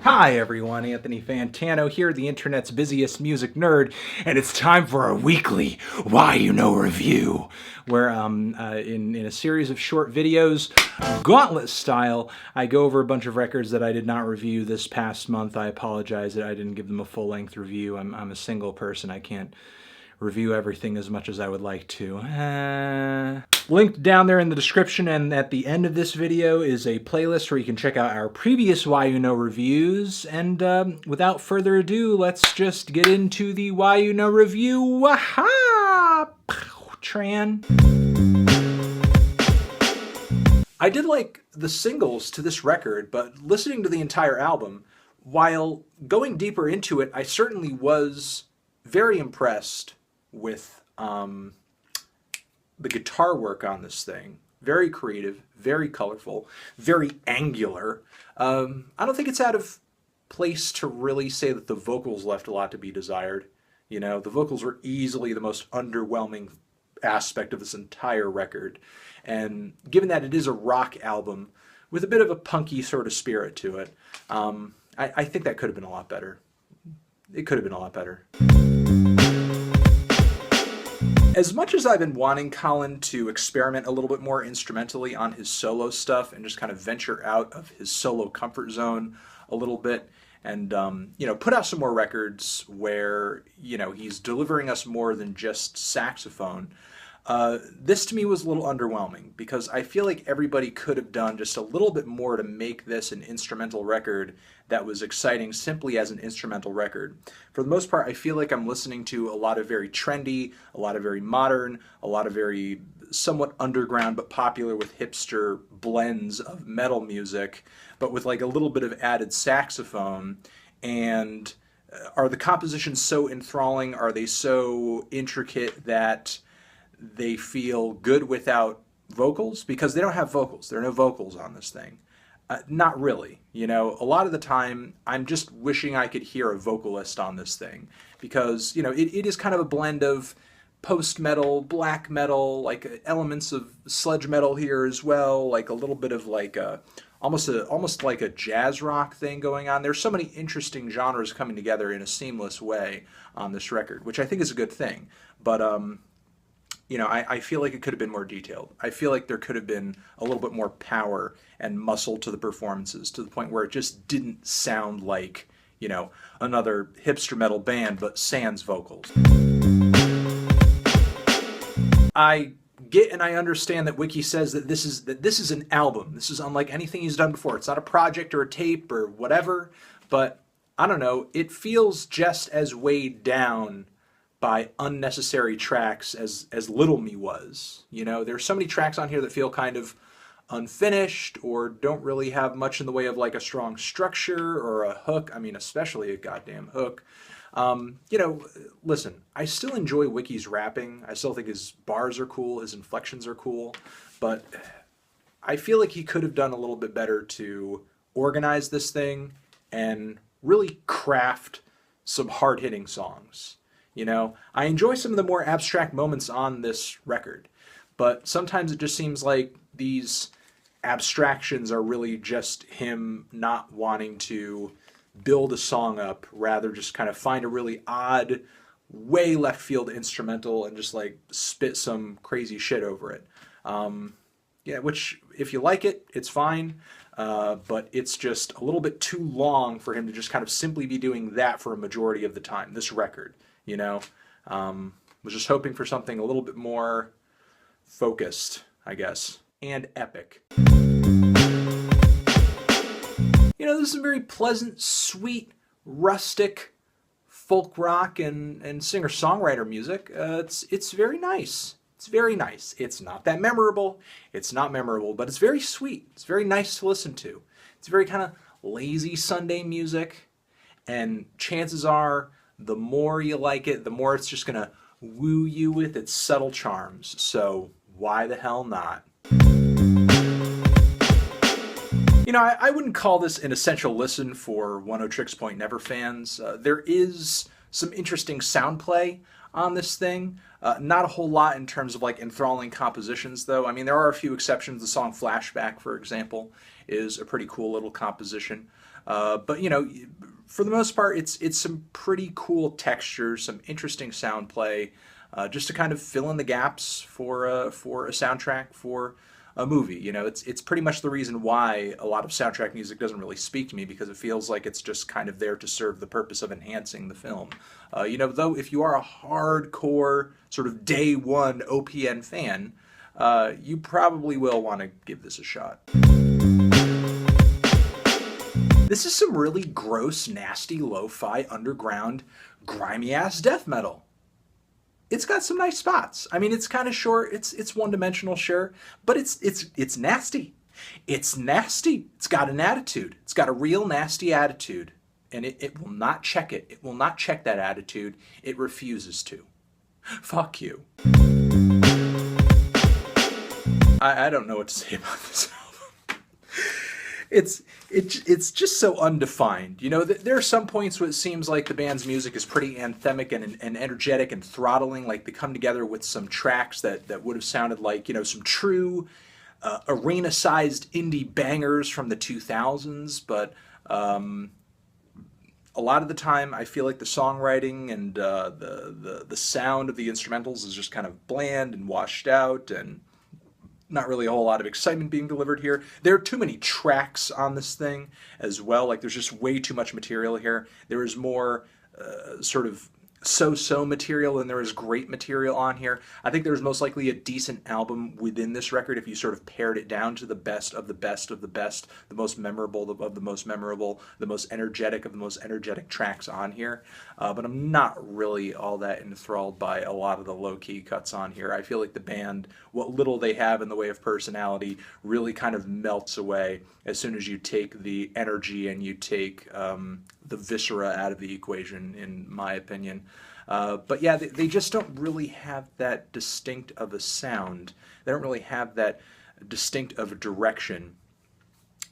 Hi everyone, Anthony Fantano here, the internet's busiest music nerd, and it's time for our weekly Why You Know review, where in a series of short videos, gauntlet style, I go over a bunch of records that I did not review this past month. I apologize that I didn't give them a full-length review. I'm a single person. I can't review everything as much as I would like to. Linked down there in the description and at the end of this video is a playlist where you can check out our previous Why You Know reviews. And without further ado, let's just get into the Why You Know review. Waha! Tran. I did like the singles to this record, but listening to the entire album, while going deeper into it, I certainly was very impressed with the guitar work on this thing. Very creative, very colorful, very angular. I don't think it's out of place to really say that the vocals left a lot to be desired. You know, the vocals were easily the most underwhelming aspect of this entire record. And given that it is a rock album with a bit of a punky sort of spirit to it, I think that could have been a lot better. It could have been a lot better. As much as I've been wanting Colin to experiment a little bit more instrumentally on his solo stuff and just kind of venture out of his solo comfort zone a little bit and, you know, put out some more records where, you know, he's delivering us more than just saxophone, this to me was a little underwhelming because I feel like everybody could have done just a little bit more to make this an instrumental record that was exciting simply as an instrumental record. For the most part, I feel like I'm listening to a lot of very trendy, a lot of very modern, a lot of very somewhat underground but popular with hipster blends of metal music, but with like a little bit of added saxophone. And are the compositions so enthralling? Are they so intricate that they feel good without vocals? Because they don't have vocals. There are no vocals on this thing. Not really. You know, a lot of the time, I'm just wishing I could hear a vocalist on this thing. Because, you know, it is kind of a blend of post-metal, black metal, like elements of sludge metal here as well, like a little bit of like almost like a jazz rock thing going on. There's so many interesting genres coming together in a seamless way on this record, which I think is a good thing. But, you know, I feel like it could have been more detailed. I feel like there could have been a little bit more power and muscle to the performances to the point where it just didn't sound like, you know, another hipster metal band, but sans vocals. I get and I understand that Wiki says that this is an album. This is unlike anything he's done before. It's not a project or a tape or whatever, but I don't know, it feels just as weighed down by unnecessary tracks as Little Me was. You know, there's so many tracks on here that feel kind of unfinished or don't really have much in the way of like a strong structure or a hook. I mean, especially a goddamn hook. You know, listen, I still enjoy Wiki's rapping. I still think his bars are cool, his inflections are cool, but I feel like he could have done a little bit better to organize this thing and really craft some hard-hitting songs. You know, I enjoy some of the more abstract moments on this record, but sometimes it just seems like these abstractions are really just him not wanting to build a song up, rather just kind of find a really odd, way left field instrumental and just like spit some crazy shit over it. Yeah, which if you like it, it's fine, but it's just a little bit too long for him to just kind of simply be doing that for a majority of the time, this record. You know, was just hoping for something a little bit more focused, I guess, and epic. You know, this is a very pleasant, sweet, rustic folk rock and singer-songwriter music. It's very nice. It's very nice. It's not that memorable. It's not memorable, but it's very sweet. It's very nice to listen to. It's very kind of lazy Sunday music, and chances are, the more you like it, the more it's just going to woo you with its subtle charms. So why the hell not? You know, I wouldn't call this an essential listen for Oneohtrix Point Never fans. There is some interesting sound play on this thing. Not a whole lot in terms of like enthralling compositions though. I mean, there are a few exceptions. The song Flashback, for example, is a pretty cool little composition. But you know, for the most part, it's some pretty cool textures, some interesting sound play, just to kind of fill in the gaps for a soundtrack for a movie. You know, it's pretty much the reason why a lot of soundtrack music doesn't really speak to me, because it feels like it's just kind of there to serve the purpose of enhancing the film. You know, though, if you are a hardcore sort of day one OPN fan, you probably will want to give this a shot. This is some really gross, nasty, lo-fi, underground, grimy-ass death metal. It's got some nice spots. I mean, it's kind of short. It's one-dimensional, sure, but it's nasty. It's nasty. It's got an attitude. It's got a real nasty attitude, and it will not check it. It will not check that attitude. It refuses to. Fuck you. I don't know what to say about this album. It's just so undefined. You know, there are some points where it seems like the band's music is pretty anthemic and energetic and throttling. Like they come together with some tracks that would have sounded like, you know, some true arena-sized indie bangers from the 2000s. But a lot of the time, I feel like the songwriting and the sound of the instrumentals is just kind of bland and washed out, and not really a whole lot of excitement being delivered here. There are too many tracks on this thing as well. Like there's just way too much material here. There is more sort of so-so material than there is great material on here. I think there's most likely a decent album within this record if you sort of pared it down to the best of the best of the best, the most memorable of the most memorable, the most energetic of the most energetic tracks on here. But I'm not really all that enthralled by a lot of the low-key cuts on here. I feel like the band, what little they have in the way of personality, really kind of melts away as soon as you take the energy and you take the viscera out of the equation, in my opinion. But yeah, they just don't really have that distinct of a sound. They don't really have that distinct of a direction.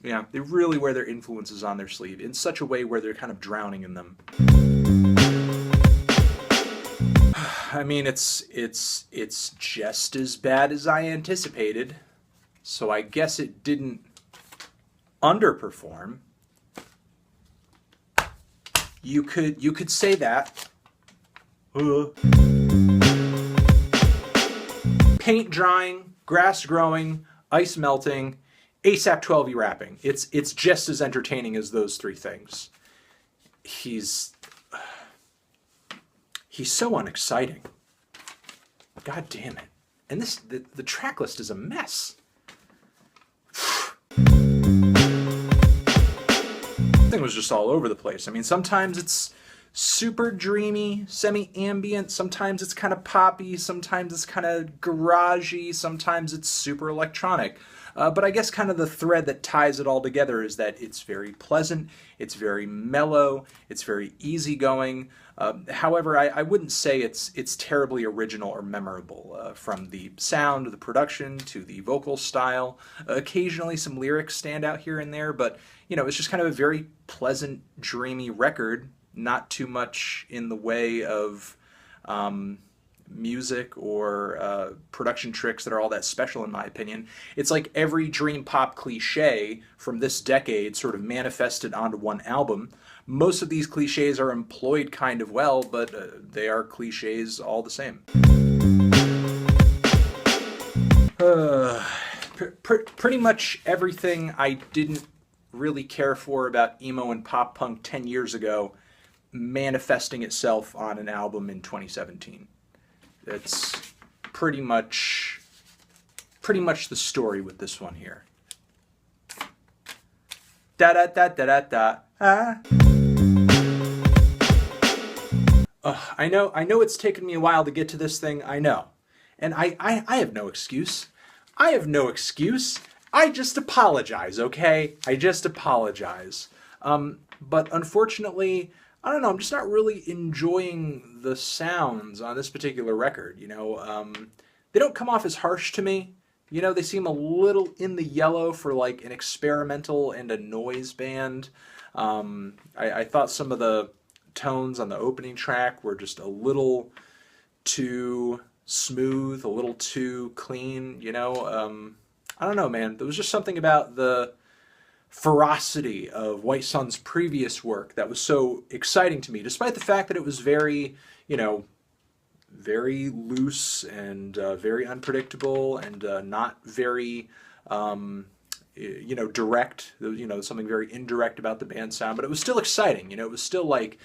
Yeah, they really wear their influences on their sleeve in such a way where they're kind of drowning in them. I mean, it's just as bad as I anticipated, so I guess it didn't underperform. You could say that. Paint drying, grass growing, ice melting, ASAP Twelvyy rapping. It's just as entertaining as those three things. He's so unexciting. God damn it. And the track list is a mess. Thing was just all over the place. I mean, sometimes it's super dreamy, semi-ambient, sometimes it's kind of poppy, sometimes it's kind of garagey, sometimes it's super electronic. But I guess kind of the thread that ties it all together is that it's very pleasant, it's very mellow, it's very easygoing. However, I wouldn't say it's terribly original or memorable. From the sound, the production, to the vocal style. Occasionally some lyrics stand out here and there, but you know, it's just kind of a very pleasant, dreamy record. Not too much in the way of music or production tricks that are all that special, in my opinion. It's like every dream pop cliche from this decade sort of manifested onto one album. Most of these cliches are employed kind of well, but they are cliches all the same. Pretty much everything I didn't really care for about emo and pop punk 10 years ago manifesting itself on an album in 2017. It's pretty much the story with this one here. Da da da da da da. Ah. I know it's taken me a while to get to this thing, I know. And I have no excuse. I have no excuse. I just apologize, okay? I just apologize. But unfortunately, I don't know, I'm just not really enjoying the sounds on this particular record, you know. They don't come off as harsh to me. You know, they seem a little in the yellow for like an experimental and a noise band. I thought some of the tones on the opening track were just a little too smooth, a little too clean, you know. I don't know, man. There was just something about the ferocity of White Sun's previous work that was so exciting to me, despite the fact that it was very, you know, very loose and very unpredictable and not very, you know, direct. You know, something very indirect about the band sound, but it was still exciting. You know, it was still like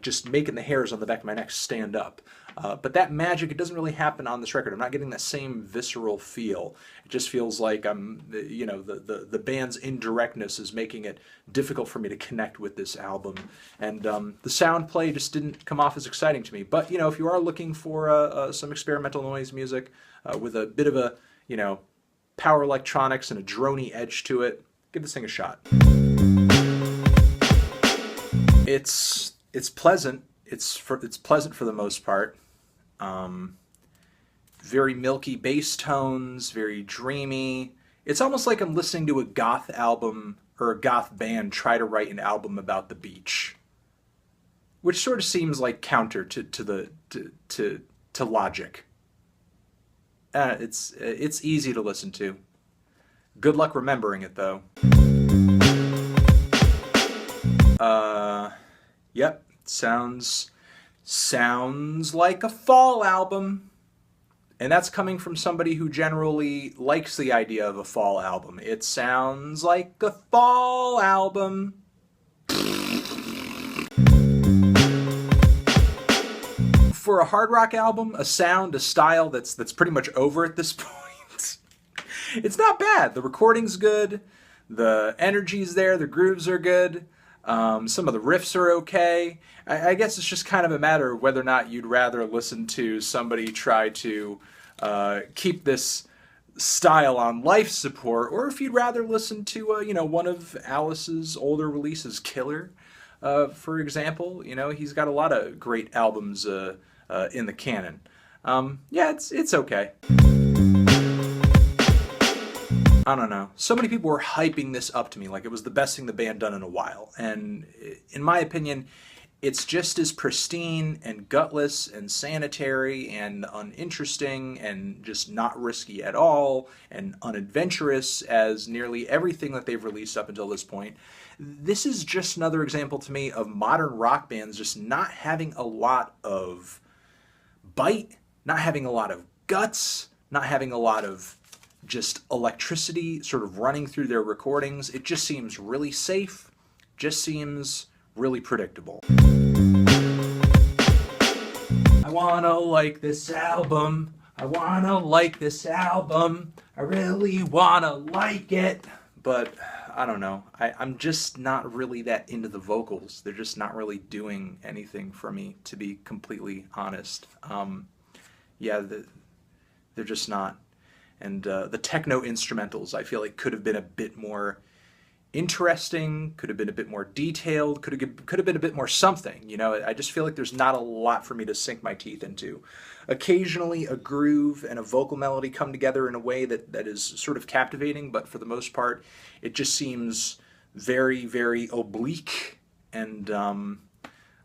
just making the hairs on the back of my neck stand up. But that magic, it doesn't really happen on this record. I'm not getting that same visceral feel. It just feels like you know, the band's indirectness is making it difficult for me to connect with this album. And the sound play just didn't come off as exciting to me. But, you know, if you are looking for some experimental noise music with a bit of a, you know, power electronics and a droney edge to it, give this thing a shot. It's pleasant. It's pleasant for the most part. Very milky bass tones, very dreamy. It's almost like I'm listening to a goth album or a goth band try to write an album about the beach, which sort of seems like counter to logic. It's easy to listen to. Good luck remembering it, though. Yep, sounds like a fall album. And that's coming from somebody who generally likes the idea of a fall album. It sounds like a fall album. For a hard rock album, a sound, a style that's pretty much over at this point, it's not bad. The recording's good, the energy's there, the grooves are good, some of the riffs are okay. I guess it's just kind of a matter of whether or not you'd rather listen to somebody try to keep this style on life support, or if you'd rather listen to you know, one of Alice's older releases, Killer, for example. You know, he's got a lot of great albums in the canon. Yeah, it's okay. I don't know. So many people were hyping this up to me like it was the best thing the band done in a while. And in my opinion, it's just as pristine and gutless and sanitary and uninteresting and just not risky at all and unadventurous as nearly everything that they've released up until this point. This is just another example to me of modern rock bands just not having a lot of bite, not having a lot of guts, not having a lot of just electricity sort of running through their recordings. It just seems really safe, just seems really predictable. I wanna like this album. I wanna like this album. I really wanna like it. But I don't know. I'm just not really that into the vocals. They're just not really doing anything for me, to be completely honest. Yeah, they're just not. And the techno instrumentals, I feel like, could have been a bit more interesting, could have been a bit more detailed, could have been a bit more something. You know, I just feel like there's not a lot for me to sink my teeth into. Occasionally a groove and a vocal melody come together in a way that is sort of captivating, but for the most part it just seems very, very oblique and I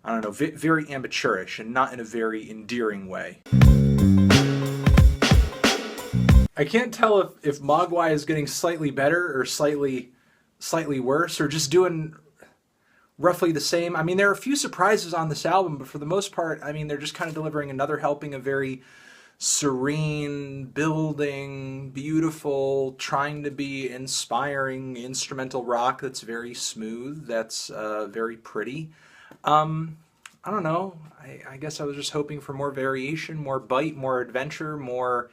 don't know, very amateurish and not in a very endearing way. I can't tell if Mogwai is getting slightly better or slightly worse, or just doing roughly the same. I mean, there are a few surprises on this album, but for the most part, I mean, they're just kind of delivering another helping of very serene, building, beautiful, trying to be inspiring instrumental rock that's very smooth, that's very pretty. I don't know. I guess I was just hoping for more variation, more bite, more adventure, more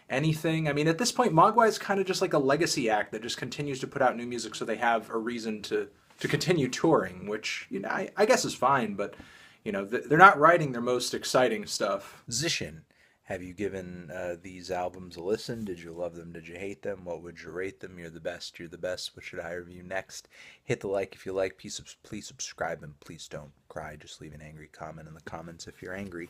anything. I mean, at this point, Mogwai is kind of just like a legacy act that just continues to put out new music so they have a reason to continue touring, which, you know, I guess is fine, but, you know, they're not writing their most exciting stuff. Zishin, have you given these albums a listen? Did you love them? Did you hate them? What would you rate them? You're the best. You're the best. What should I review next? Hit the like if you like. Please subscribe, and please don't cry. Just leave an angry comment in the comments if you're angry.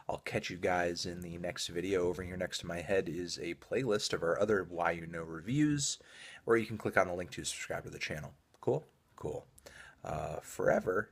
I'll catch you guys in the next video. Over here next to my head is a playlist of our other YUNOREVIEWs, where you can click on the link to subscribe to the channel. Cool? Cool. Forever.